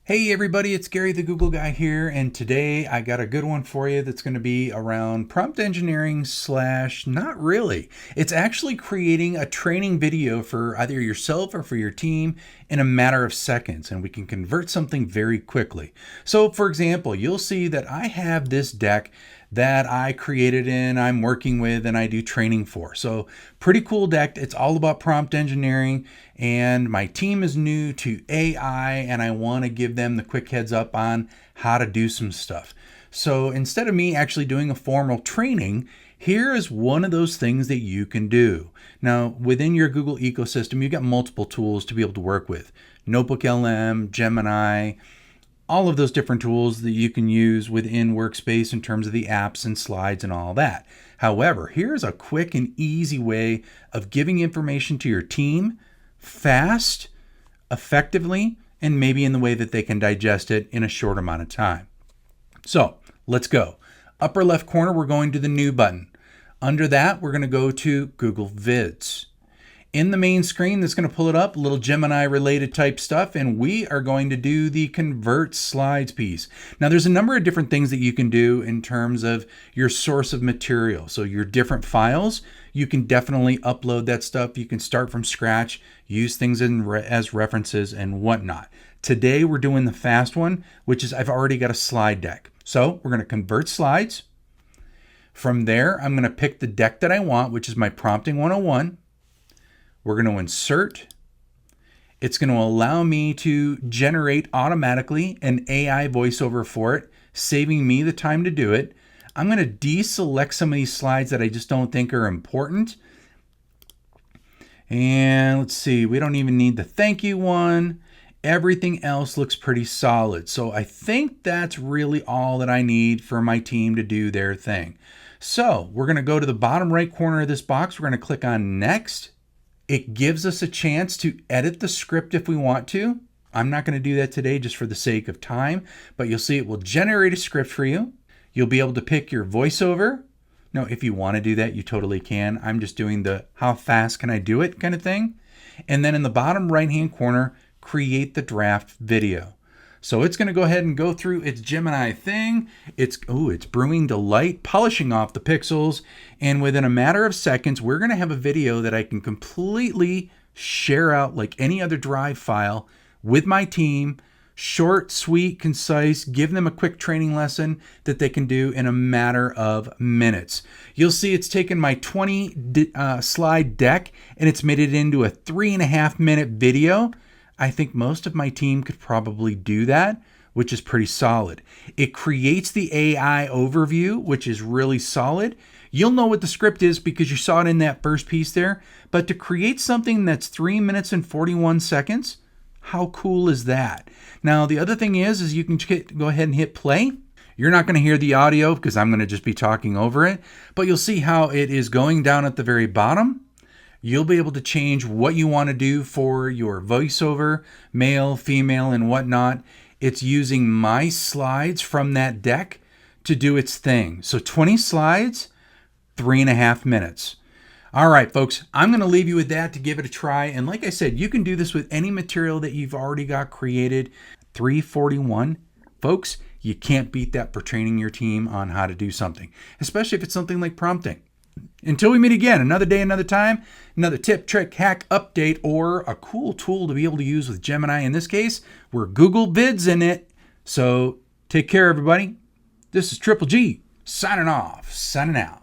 Hey everybody, it's Gary the Google Guy here, and today I got a good one for you that's going to be around prompt engineering slash not really. It's actually creating a training video for either yourself or for your team in a matter of seconds, and we can convert something very quickly. So for example, you'll see that I have this deck that I created and I'm working with and I do training for. So pretty cool deck. It's all about prompt engineering, and my team is new to AI and I want to give them the quick heads up on how to do some stuff. So instead of me actually doing a formal training, here is one of those things that you can do. Now, within your Google ecosystem, you've got multiple tools to be able to work with. Notebook LM, Gemini, all of those different tools that you can use within Workspace in terms of the apps and slides and all that. However, here's a quick and easy way of giving information to your team fast, effectively, and maybe in the way that they can digest it in a short amount of time. So let's go. Upper left corner, we're going to the New button. Under that, we're going to go to Google Vids. In the main screen, that's going to pull it up, a little Gemini related type stuff, and we are going to do the convert slides piece. Now, there's a number of different things that you can do in terms of your source of material. So your different files, you can definitely upload that stuff. You can start from scratch, use things as references and whatnot. Today, we're doing the fast one, which is I've already got a slide deck. So we're going to convert slides. From there, I'm going to pick the deck that I want, which is my Prompting 101. We're going to insert. It's going to allow me to generate automatically an AI voiceover for it, saving me the time to do it. I'm going to deselect some of these slides that I just don't think are important. And let's see, we don't even need the thank you one. Everything else looks pretty solid. So I think that's really all that I need for my team to do their thing. So we're going to go to the bottom right corner of this box. We're going to click on Next. It gives us a chance to edit the script if we want to. I'm not going to do that today just for the sake of time, but you'll see it will generate a script for you. You'll be able to pick your voiceover. Now, if you want to do that, you totally can. I'm just doing the how fast can I do it kind of thing. And then in the bottom right-hand corner, create the draft video. So it's going to go ahead and go through its Gemini thing. It's brewing delight, polishing off the pixels. And within a matter of seconds, we're going to have a video that I can completely share out like any other Drive file with my team. Short, sweet, concise, give them a quick training lesson that they can do in a matter of minutes. You'll see it's taken my 20 slide deck and it's made it into a 3.5-minute video. I think most of my team could probably do that, which is pretty solid. It creates the AI overview, which is really solid. You'll know what the script is because you saw it in that first piece there. But to create something that's 3 minutes and 41 seconds, how cool is that? Now, the other thing is you can go ahead and hit play. You're not going to hear the audio because I'm going to just be talking over it, but you'll see how it is going down at the very bottom. You'll be able to change what you want to do for your voiceover, male, female, and whatnot. It's using my slides from that deck to do its thing. So 20 slides, 3.5 minutes. All right, folks, I'm going to leave you with that to give it a try. And like I said, you can do this with any material that you've already got created. 341. Folks, you can't beat that for training your team on how to do something, especially if it's something like prompting. Until we meet again, another day, another time, another tip, trick, hack, update, or a cool tool to be able to use with Gemini. In this case, we're Google Vids in it. So take care, everybody. This is Triple G signing off, signing out.